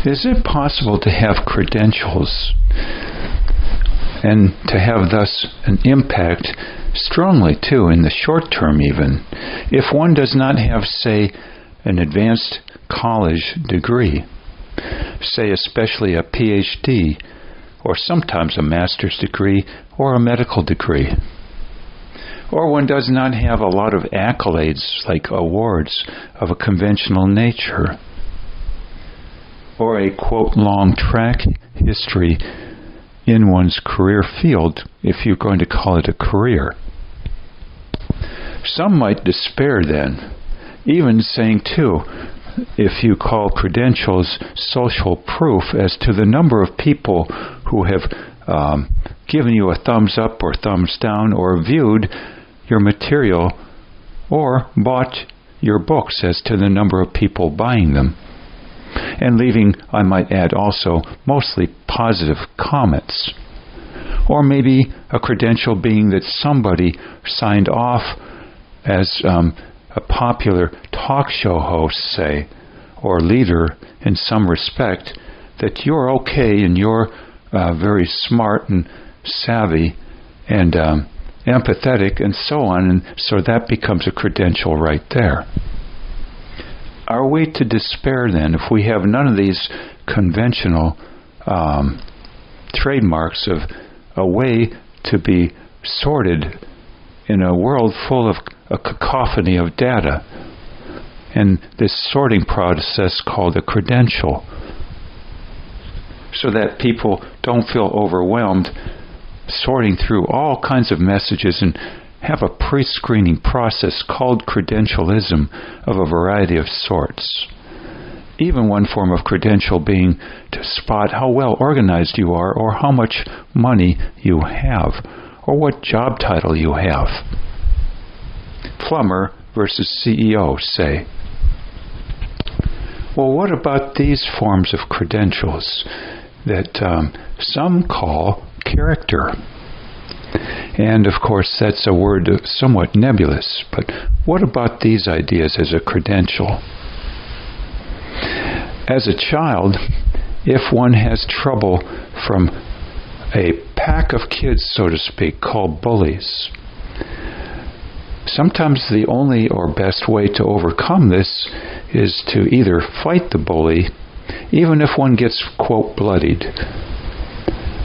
Is it possible to have credentials and to have thus an impact strongly too in the short term even, if one does not have, say, an advanced college degree, say especially a PhD, or sometimes a master's degree or a medical degree? Or one does not have a lot of accolades like awards of a conventional nature, or a, quote, long track history in one's career field, if you're going to call it a career. Some might despair then, even saying too, if you call credentials social proof as to the number of people who have given you a thumbs up or thumbs down, or viewed your material, or bought your books as to the number of people buying them, and leaving, I might add also, mostly positive comments. Or maybe a credential being that somebody signed off as a popular talk show host, say, or leader in some respect, that you're okay and you're very smart and savvy and empathetic and so on, and so that becomes a credential right there. Are we to despair then if we have none of these conventional trademarks of a way to be sorted in a world full of a cacophony of data, and this sorting process called a credential, so that people don't feel overwhelmed sorting through all kinds of messages and have a pre-screening process called credentialism of a variety of sorts. Even one form of credential being to spot how well organized you are, or how much money you have, or what job title you have. Plumber versus CEO, say. Well, what about these forms of credentials that some call character? And of course, that's a word somewhat nebulous, but what about these ideas as a credential? As a child, if one has trouble from a pack of kids, so to speak, called bullies, sometimes the only or best way to overcome this is to either fight the bully, even if one gets, quote, bloodied.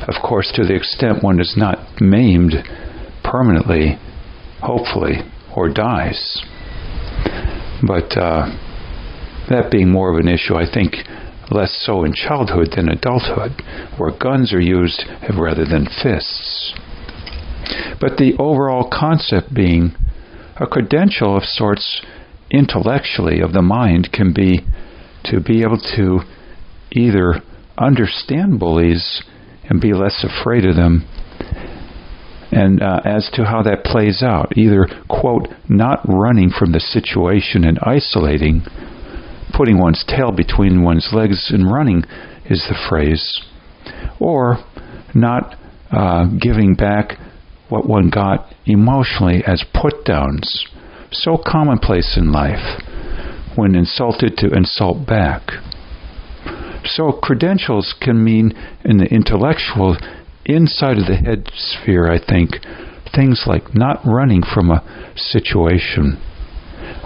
Of course, to the extent one is not maimed permanently, hopefully, or dies. But that being more of an issue, I think, less so in childhood than adulthood, where guns are used rather than fists. But the overall concept being a credential of sorts intellectually of the mind can be to be able to either understand bullies and be less afraid of them, and as to how that plays out, either, quote, not running from the situation and isolating, putting one's tail between one's legs and running is the phrase, or not giving back what one got emotionally as put-downs, so commonplace in life, when insulted to insult back. So credentials can mean, in the intellectual, inside of the head sphere, I think, things like not running from a situation,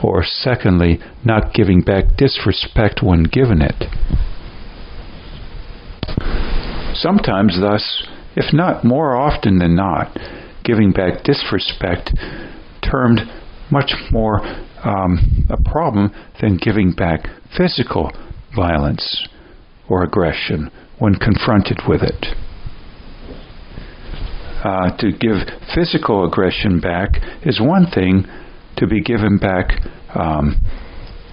or secondly, not giving back disrespect when given it. Sometimes, thus, if not more often than not, giving back disrespect termed much more a problem than giving back physical violence or aggression when confronted with it. To give physical aggression back is one thing. To be given back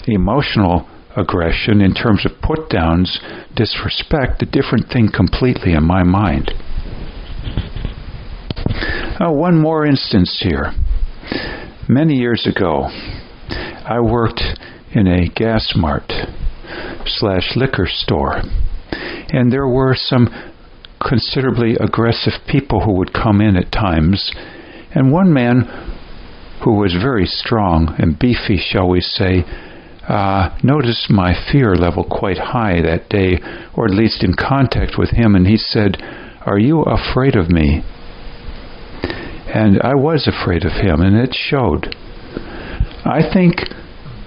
emotional aggression in terms of put-downs, disrespect, a different thing completely in my mind. One more instance here. Many years ago, I worked in a gas mart / liquor store, and there were some considerably aggressive people who would come in at times, and one man who was very strong and beefy, shall we say, noticed my fear level quite high that day, or at least in contact with him, and he said, "Are you afraid of me?" And I was afraid of him, and it showed. I think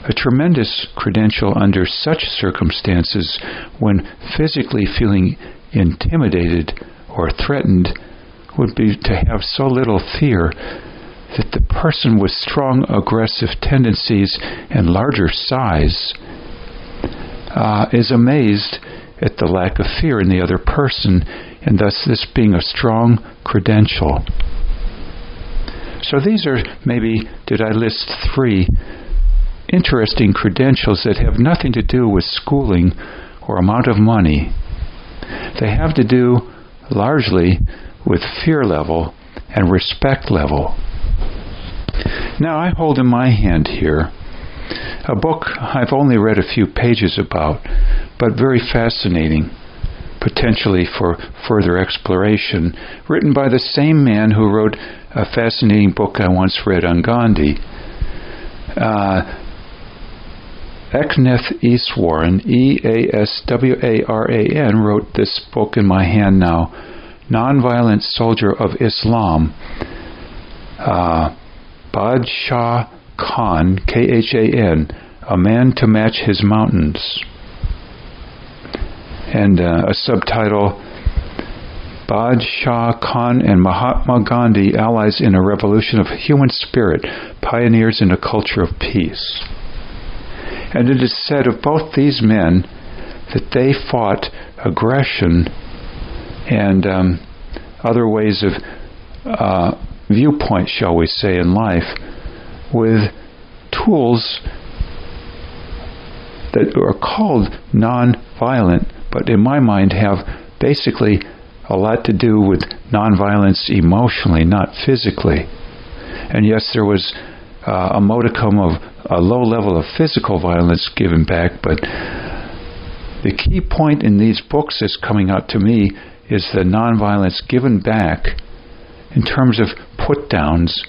a tremendous credential under such circumstances, when physically feeling intimidated or threatened, would be to have so little fear that the person with strong aggressive tendencies and larger size is amazed at the lack of fear in the other person, and thus this being a strong credential. So these are maybe, did I list 3 interesting credentials that have nothing to do with schooling or amount of money. They have to do largely with fear level and respect level. Now I hold in my hand here a book I've only read a few pages about, but very fascinating, potentially for further exploration, written by the same man who wrote a fascinating book I once read on Gandhi. Eknath Easwaran, Easwaran, wrote this book in my hand now, Nonviolent Soldier of Islam, Badshah Khan, Khan, A Man to Match His Mountains. And a subtitle, Badshah Khan and Mahatma Gandhi, Allies in a Revolution of Human Spirit, Pioneers in a Culture of Peace. And it is said of both these men that they fought aggression and other ways of viewpoint, shall we say, in life, with tools that are called non-violent, but in my mind have basically a lot to do with nonviolence emotionally, not physically. And yes, there was a modicum of a low level of physical violence given back, but the key point in these books that's coming out to me is the nonviolence given back in terms of put-downs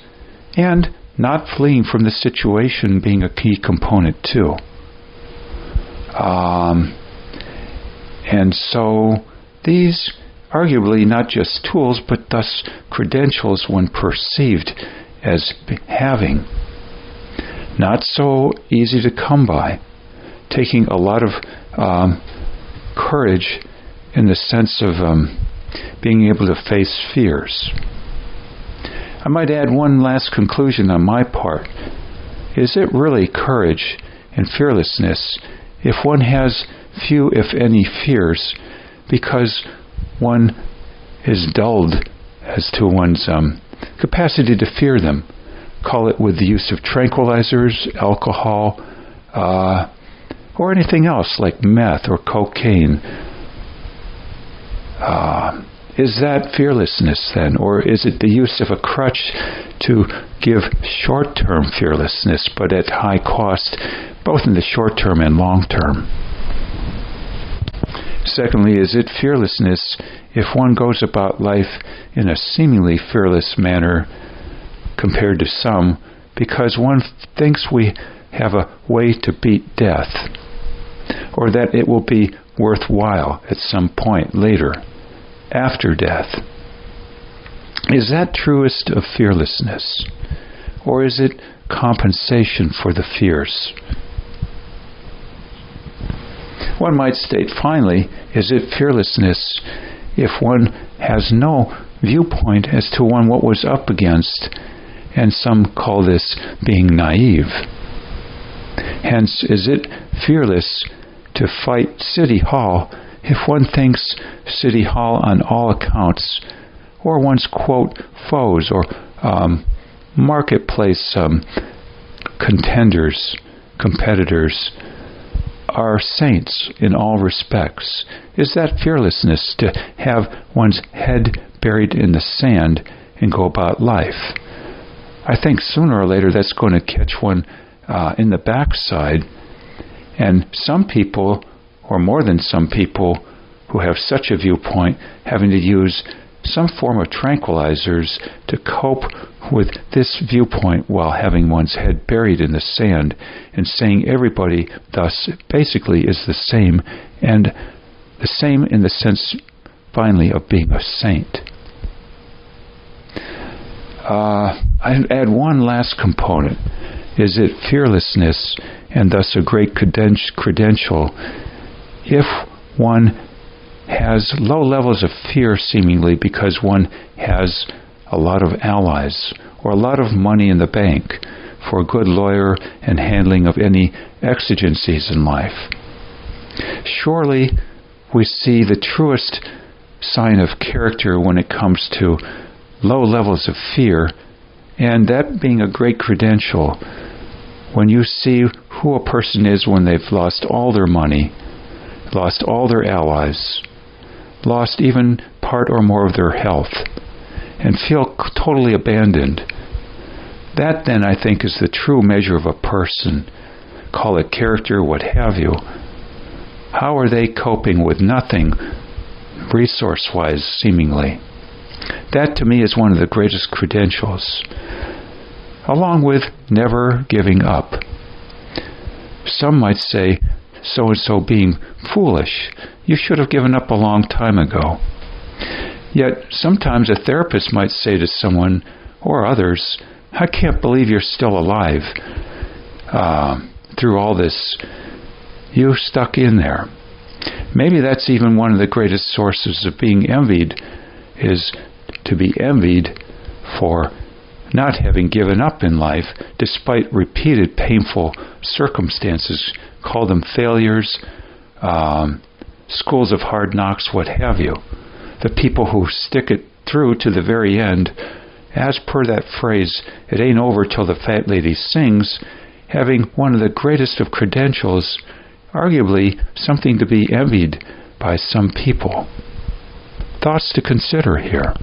and not fleeing from the situation being a key component too. And so these arguably not just tools, but thus credentials when perceived as having. Not so easy to come by, taking a lot of courage in the sense of being able to face fears. I might add one last conclusion on my part. Is it really courage and fearlessness if one has few, if any, fears, because one is dulled as to one's capacity to fear them? Call it with the use of tranquilizers, alcohol, or anything else like meth or cocaine. Is that fearlessness then? Or is it the use of a crutch to give short-term fearlessness, but at high cost, both in the short term and long term? Secondly, is it fearlessness if one goes about life in a seemingly fearless manner compared to some, because one thinks we have a way to beat death, or that it will be worthwhile at some point later, after death? Is that truest of fearlessness, or is it compensation for the fears? One might state finally, is it fearlessness if one has no viewpoint as to what was up against, and some call this being naive? Hence, is it fearless to fight City Hall if one thinks City Hall on all accounts, or one's, quote, foes or marketplace contenders, competitors, are saints in all respects? Is that fearlessness to have one's head buried in the sand and go about life? I think sooner or later that's going to catch one in the backside, and some people, or more than some people, who have such a viewpoint, having to use some form of tranquilizers to cope with this viewpoint while having one's head buried in the sand and saying everybody thus basically is the same, and the same in the sense finally of being a saint. I'd add one last component. Is it fearlessness and thus a great credential if one has low levels of fear seemingly because one has a lot of allies or a lot of money in the bank for a good lawyer and handling of any exigencies in life? Surely we see the truest sign of character when it comes to low levels of fear, and that being a great credential when you see who a person is when they've lost all their money, lost all their allies, lost even part or more of their health, and feel totally abandoned. That then, I think, is the true measure of a person. Call it character, what have you. How are they coping with nothing, resource-wise, seemingly? That, to me, is one of the greatest credentials, along with never giving up. Some might say, so-and-so being foolish. You should have given up a long time ago. Yet, sometimes a therapist might say to someone, or others, I can't believe you're still alive. Through all this, you stuck in there. Maybe that's even one of the greatest sources of being envied, is to be envied for not having given up in life despite repeated painful circumstances. Call them failures, schools of hard knocks, what have you. The people who stick it through to the very end, as per that phrase, it ain't over till the fat lady sings, having one of the greatest of credentials, arguably something to be envied by some people. Thoughts to consider here.